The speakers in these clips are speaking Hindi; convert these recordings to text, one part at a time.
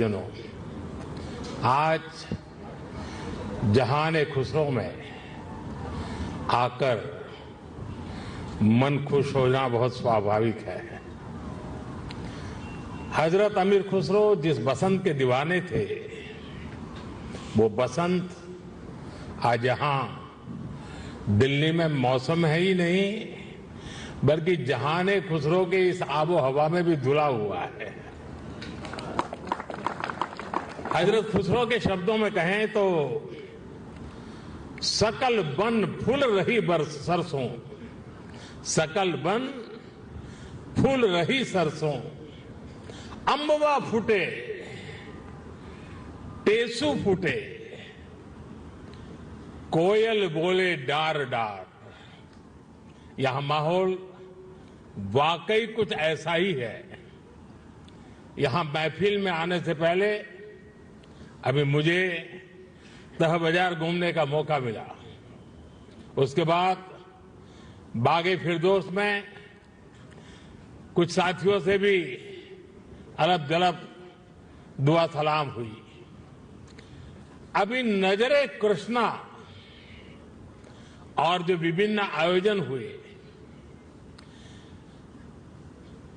जनों, आज जहान खुसरो में आकर मन खुश होना बहुत स्वाभाविक है। हजरत अमीर खुसरो जिस बसंत के दीवाने थे, वो बसंत आज यहां दिल्ली में मौसम है ही नहीं, बल्कि जहान खुसरो के इस आबो हवा में भी धुला हुआ है। हजरत खुसरो के शब्दों में कहें तो सकल बन फूल रही बरस सरसों, सकल बन फूल रही सरसों, अंबवा फूटे टेसू फूटे, कोयल बोले डार डार। यहां माहौल वाकई कुछ ऐसा ही है। यहां महफिल में आने से पहले अभी मुझे तह बाजार घूमने का मौका मिला। उसके बाद बागे फिरदौस में कुछ साथियों से भी अलग जलग दुआ सलाम हुई। अभी नजरे कृष्णा और जो विभिन्न आयोजन हुए,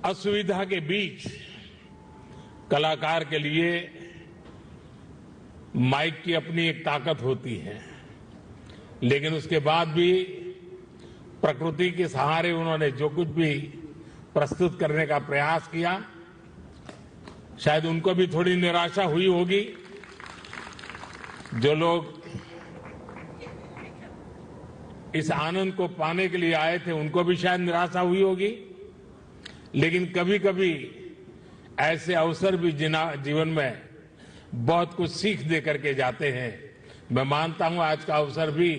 असुविधा के बीच कलाकार के लिए माइक की अपनी एक ताकत होती है, लेकिन उसके बाद भी प्रकृति के सहारे उन्होंने जो कुछ भी प्रस्तुत करने का प्रयास किया, शायद उनको भी थोड़ी निराशा हुई होगी। जो लोग इस आनंद को पाने के लिए आए थे, उनको भी शायद निराशा हुई होगी। लेकिन कभी कभी ऐसे अवसर भी जीवन में बहुत कुछ सीख दे करके जाते हैं। मैं मानता हूं आज का अवसर भी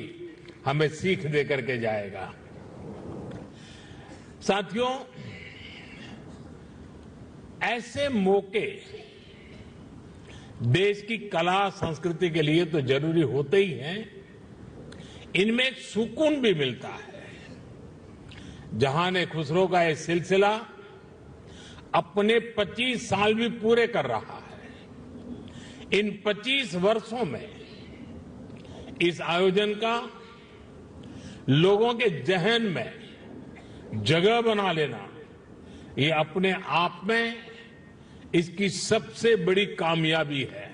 हमें सीख दे करके जाएगा। साथियों, ऐसे मौके देश की कला संस्कृति के लिए तो जरूरी होते ही हैं, इनमें एक सुकून भी मिलता है। जहान खुसरो का यह सिलसिला अपने 25 साल भी पूरे कर रहा है। इन 25 वर्षों में इस आयोजन का लोगों के जहन में जगह बना लेना, ये अपने आप में इसकी सबसे बड़ी कामयाबी है।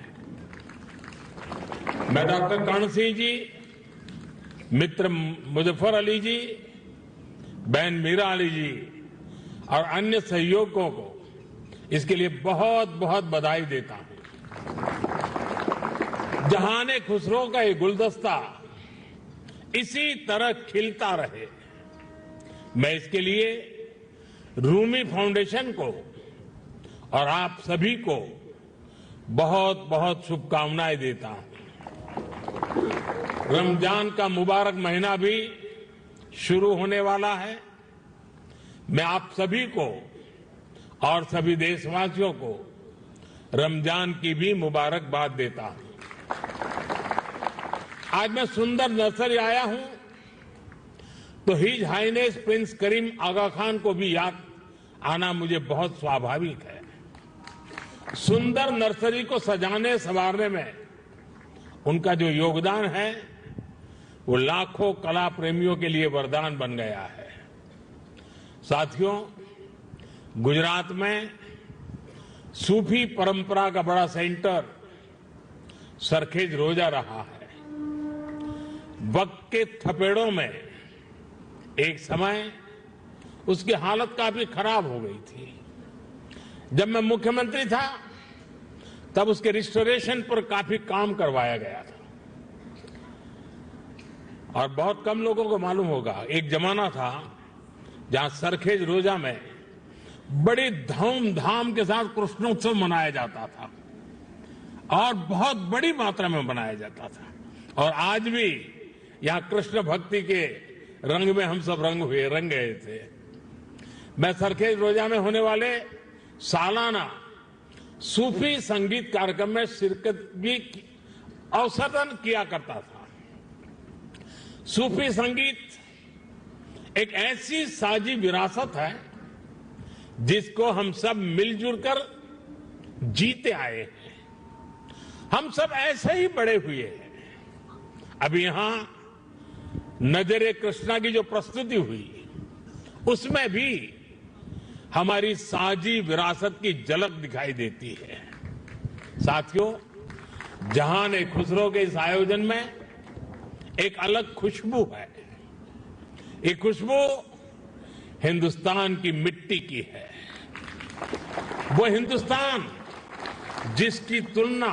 मैं डॉक्टर कर्ण सिंह जी, मित्र मुजफ्फर अली जी, बहन मीरा अली जी और अन्य सहयोगियों को इसके लिए बहुत बहुत बधाई देता हूं। जहान खुसरो का ये गुलदस्ता इसी तरह खिलता रहे, मैं इसके लिए रूमी फाउंडेशन को और आप सभी को बहुत बहुत शुभकामनाएं देता हूं। रमजान का मुबारक महीना भी शुरू होने वाला है। मैं आप सभी को और सभी देशवासियों को रमजान की भी मुबारकबाद देता हूं। आज मैं सुंदर नर्सरी आया हूं तो हिज हाइनेस प्रिंस करीम आगा खान को भी याद आना मुझे बहुत स्वाभाविक है। सुंदर नर्सरी को सजाने संवारने में उनका जो योगदान है, वो लाखों कला प्रेमियों के लिए वरदान बन गया है। साथियों, गुजरात में सूफी परंपरा का बड़ा सेंटर सरखेज रोजा रहा है। वक्त के थपेड़ों में एक समय उसकी हालत काफी खराब हो गई थी। जब मैं मुख्यमंत्री था तब उसके रिस्टोरेशन पर काफी काम करवाया गया था। और बहुत कम लोगों को मालूम होगा, एक जमाना था जहां सरखेज रोजा में बड़ी धूमधाम के साथ कृष्णोत्सव मनाया जाता था और बहुत बड़ी मात्रा में मनाया जाता था। और आज भी यहां कृष्ण भक्ति के रंग में हम सब रंग गए थे। मैं सरखेज रोजा में होने वाले सालाना सूफी संगीत कार्यक्रम में शिरकत भी अवसरन किया करता था। सूफी संगीत एक ऐसी साझी विरासत है जिसको हम सब मिलजुल कर जीते आए हैं। हम सब ऐसे ही बड़े हुए हैं। अभी यहां नजरे कृष्णा की जो प्रस्तुति हुई उसमें भी हमारी साझी विरासत की झलक दिखाई देती है। साथियों, जहान-ए-खुसरो के इस आयोजन में एक अलग खुशबू है। ये खुशबू हिंदुस्तान की मिट्टी की है। वो हिंदुस्तान जिसकी तुलना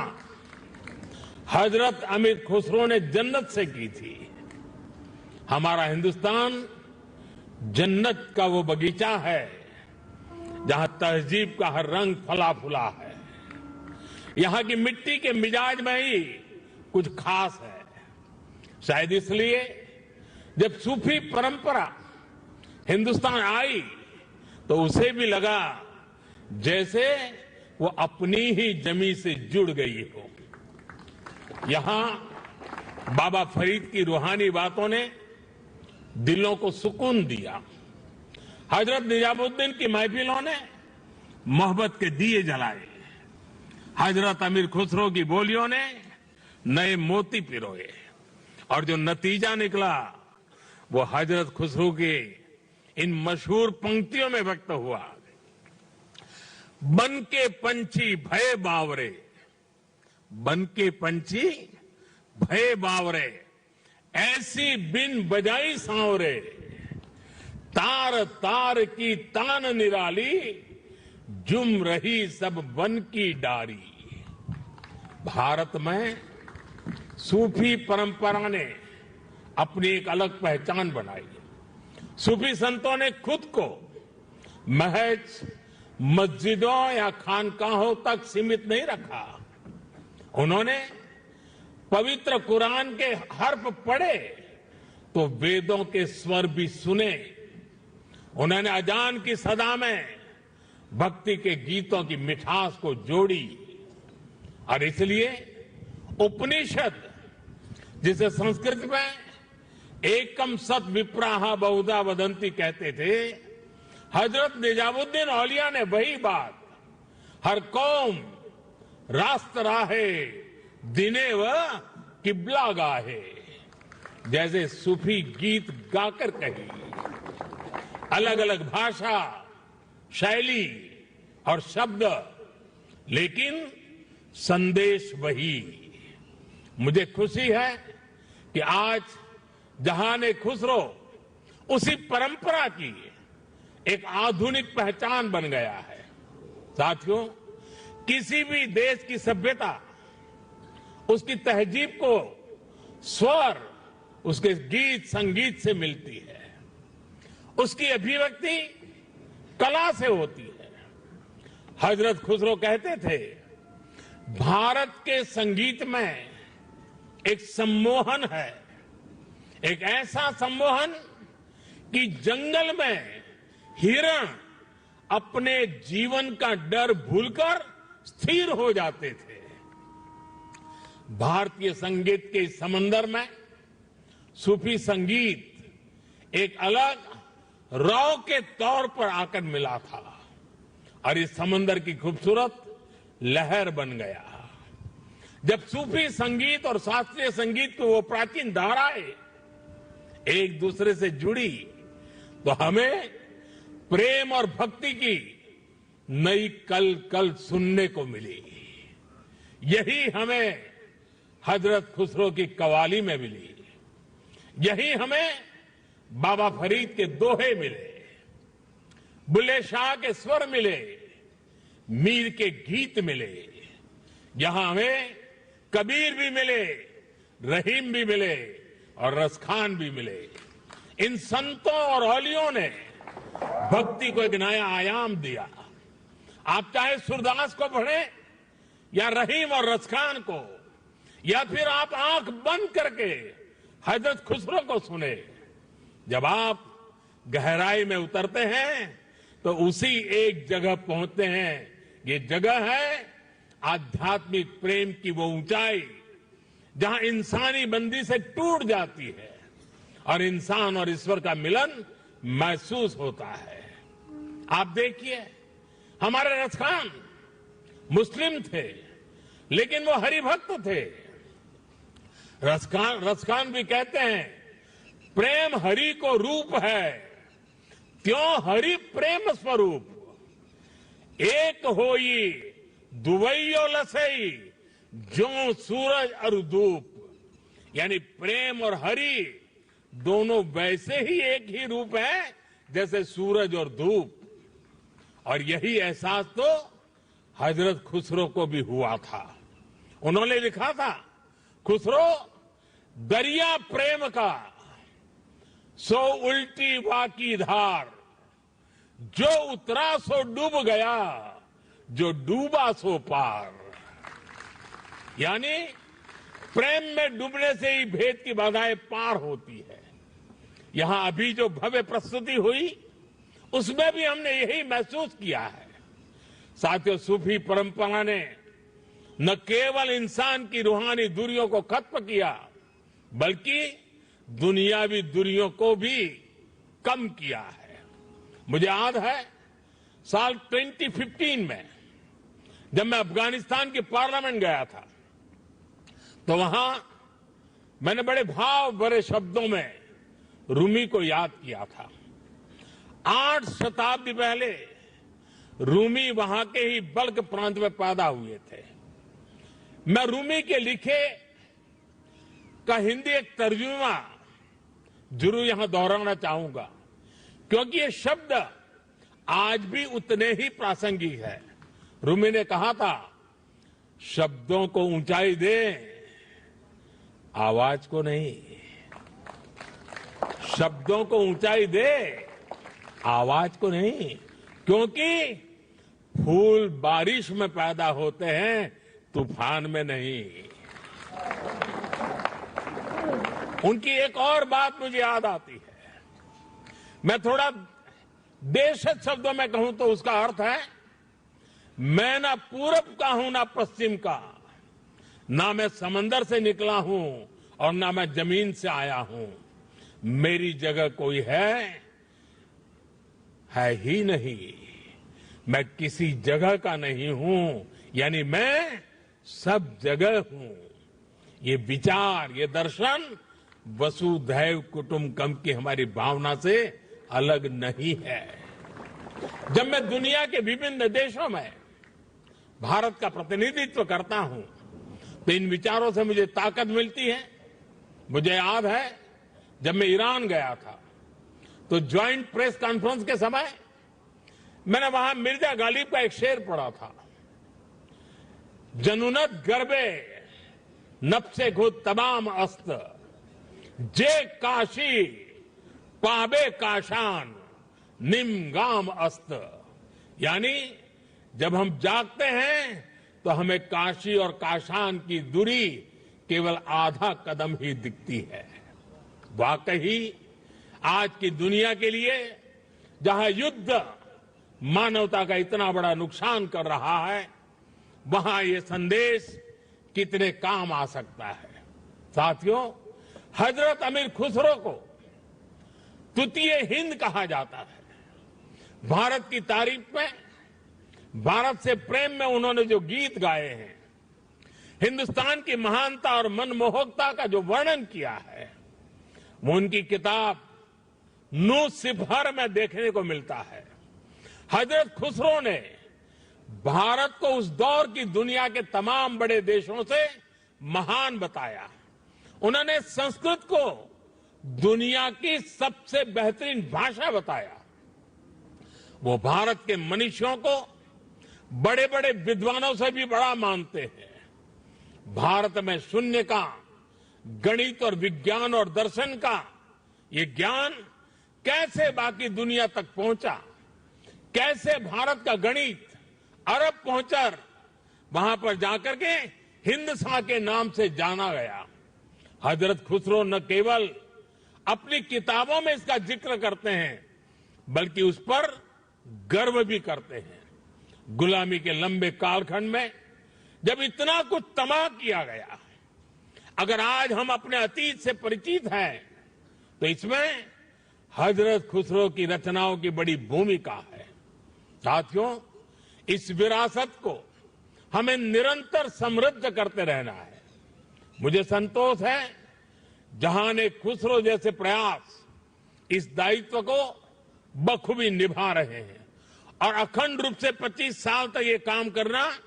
हजरत अमीर खुसरो ने जन्नत से की थी। हमारा हिंदुस्तान जन्नत का वो बगीचा है जहां तहजीब का हर रंग फला फूला है। यहां की मिट्टी के मिजाज में ही कुछ खास है। शायद इसलिए जब सूफी परंपरा हिंदुस्तान आई तो उसे भी लगा जैसे वो अपनी ही जमीन से जुड़ गई हो। यहां बाबा फरीद की रूहानी बातों ने दिलों को सुकून दिया। हजरत निजामुद्दीन की महफिलों ने मोहब्बत के दिए जलाए। हजरत अमीर खुसरो की बोलियों ने नए मोती पिरोए और जो नतीजा निकला वो हजरत खुसरो के इन मशहूर पंक्तियों में व्यक्त हुआ। बन के पंछी भय बावरे, बन के पंछी भय बावरे, ऐसी बिन बजाई सांवरे, तार तार की तान निराली, जुम रही सब वन की डारी। भारत में सूफी परंपरा ने अपनी एक अलग पहचान बनाई। सूफी संतों ने खुद को महज मस्जिदों या खानकाहों तक सीमित नहीं रखा। उन्होंने पवित्र कुरान के हर्फ पढ़े तो वेदों के स्वर भी सुने। उन्होंने अजान की सदा में भक्ति के गीतों की मिठास को जोड़ी और इसलिए उपनिषद, जिसे संस्कृत में एकम सत विप्राहा बहुधा वदंती कहते थे, हजरत निजामुद्दीन औलिया ने वही बात हर कौम रास्त राहे दिने व किबला गाहे जैसे सूफी गीत गाकर कही। अलग अलग भाषा, शैली और शब्द, लेकिन संदेश वही। मुझे खुशी है कि आज जहान-ए-खुसरो उसी परंपरा की एक आधुनिक पहचान बन गया है। साथियों, किसी भी देश की सभ्यता उसकी तहजीब को स्वर उसके गीत संगीत से मिलती है। उसकी अभिव्यक्ति कला से होती है। हजरत खुसरो कहते थे, भारत के संगीत में एक सम्मोहन है, एक ऐसा सम्मोहन कि जंगल में हिरण अपने जीवन का डर भूलकर स्थिर हो जाते थे। भारतीय संगीत के इस समंदर में सूफी संगीत एक अलग रौ के तौर पर आकर मिला था और इस समंदर की खूबसूरत लहर बन गया। जब सूफी संगीत और शास्त्रीय संगीत की वो प्राचीन धाराएं एक दूसरे से जुड़ी तो हमें प्रेम और भक्ति की नई कल कल सुनने को मिली। यही हमें हजरत खुसरो की कवाली में मिली। यही हमें बाबा फरीद के दोहे मिले, बुल्ले शाह के स्वर मिले, मीर के गीत मिले। यहां हमें कबीर भी मिले, रहीम भी मिले और रसखान भी मिले। इन संतों और औलियों ने भक्ति को एक नया आयाम दिया। आप चाहे सूरदास को पढ़ें या रहीम और रसखान को, या फिर आप आंख बंद करके हजरत खुसरो को सुने। जब आप गहराई में उतरते हैं तो उसी एक जगह पहुंचते हैं। ये जगह है आध्यात्मिक प्रेम की वो ऊंचाई जहां इंसानी बंदी से टूट जाती है और इंसान और ईश्वर का मिलन महसूस होता है। आप देखिए, हमारे रसखान मुस्लिम थे, लेकिन वो हरिभक्त थे। रसखान भी कहते हैं, प्रेम हरि को रूप है, त्यों हरि प्रेम स्वरूप। एक होई दुवैयो लसई, ज्यों सूरज और धूप। यानी प्रेम और हरि दोनों वैसे ही एक ही रूप है जैसे सूरज और धूप। और यही एहसास तो हजरत खुसरो को भी हुआ था। उन्होंने लिखा था, खुसरो दरिया प्रेम का सो उल्टी वाकी धार, जो उतरा सो डूब गया, जो डूबा सो पार। यानी प्रेम में डूबने से ही भेद की बाधाएं पार होती है। यहां अभी जो भव्य प्रस्तुति हुई उसमें भी हमने यही महसूस किया है। साथियों, सूफी परंपरा ने न केवल इंसान की रूहानी दूरियों को खत्म किया, बल्कि दुनियावी दूरियों को भी कम किया है। मुझे याद है साल 2015 में जब मैं अफगानिस्तान की पार्लियामेंट गया था, तो वहां मैंने बड़े भाव भरे शब्दों में रूमी को याद किया था। 8 शताब्दी पहले रूमी वहां के ही बल्ख प्रांत में पैदा हुए थे। मैं रूमी के लिखे का हिंदी एक तर्जुमा जरूर यहां दोहराना चाहूंगा, क्योंकि ये शब्द आज भी उतने ही प्रासंगिक है। रूमी ने कहा था, शब्दों को ऊंचाई दे, आवाज को नहीं। शब्दों को ऊंचाई दे, आवाज को नहीं, क्योंकि फूल बारिश में पैदा होते हैं, तूफान में नहीं। उनकी एक और बात मुझे याद आती है। मैं थोड़ा देशज शब्दों में कहूं तो उसका अर्थ है, मैं ना पूरब का हूं ना पश्चिम का, ना मैं समंदर से निकला हूं और ना मैं जमीन से आया हूं। मेरी जगह कोई है ही नहीं। मैं किसी जगह का नहीं हूं, यानी मैं सब जगह हूं। ये विचार, ये दर्शन वसुधैव कुटुंबकम की हमारी भावना से अलग नहीं है। जब मैं दुनिया के विभिन्न देशों में भारत का प्रतिनिधित्व करता हूं, तो इन विचारों से मुझे ताकत मिलती है। मुझे याद है जब मैं ईरान गया था, तो ज्वाइंट प्रेस कॉन्फ्रेंस के समय मैंने वहां मिर्जा गालिब का एक शेर पढ़ा था, जनुनत गर्बे नफ्से खुद तमाम अस्त, जे काशी पाबे काशान निमगाम अस्त। यानी जब हम जागते हैं तो हमें काशी और काशान की दूरी केवल आधा कदम ही दिखती है। वाकई आज की दुनिया के लिए जहां युद्ध मानवता का इतना बड़ा नुकसान कर रहा है, वहां ये संदेश कितने काम आ सकता है। साथियों, हजरत अमीर खुसरो को तृतीय हिंद कहा जाता है। भारत की तारीफ में, भारत से प्रेम में उन्होंने जो गीत गाए हैं, हिंदुस्तान की महानता और मनमोहकता का जो वर्णन किया है, वो उनकी किताब नू सिफर में देखने को मिलता है। हजरत खुसरो ने भारत को उस दौर की दुनिया के तमाम बड़े देशों से महान बताया। उन्होंने संस्कृत को दुनिया की सबसे बेहतरीन भाषा बताया। वो भारत के मनीषियों को बड़े बड़े विद्वानों से भी बड़ा मानते हैं। भारत में शून्य का, गणित और विज्ञान और दर्शन का ये ज्ञान कैसे बाकी दुनिया तक पहुंचा, कैसे भारत का गणित अरब पहुंचकर वहां पर जाकर के हिंदसा के नाम से जाना गया। हजरत खुसरो न केवल अपनी किताबों में इसका जिक्र करते हैं, बल्कि उस पर गर्व भी करते हैं। गुलामी के लंबे कालखंड में जब इतना कुछ तबाह किया गया, अगर आज हम अपने अतीत से परिचित हैं, तो इसमें हजरत खुसरो की रचनाओं की बड़ी भूमिका है। साथियों, इस विरासत को हमें निरंतर समृद्ध करते रहना है। मुझे संतोष है जहां-ए-खुसरो जैसे प्रयास इस दायित्व को बखूबी निभा रहे हैं और अखंड रूप से 25 साल तक ये काम करना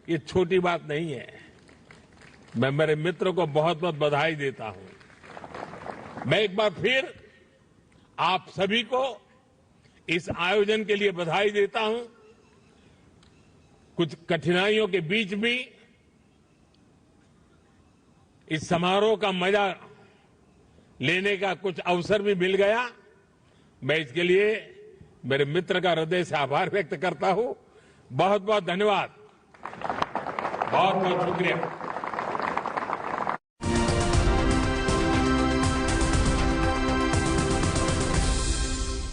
ये छोटी बात नहीं है। मैं मेरे मित्र को बहुत बहुत बधाई देता हूं। मैं एक बार फिर आप सभी को इस आयोजन के लिए बधाई देता हूं। कुछ कठिनाइयों के बीच भी इस समारोह का मजा लेने का कुछ अवसर भी मिल गया। मैं इसके लिए मेरे मित्र का हृदय से आभार व्यक्त करता हूं। बहुत बहुत धन्यवाद, बहुत बहुत शुक्रिया।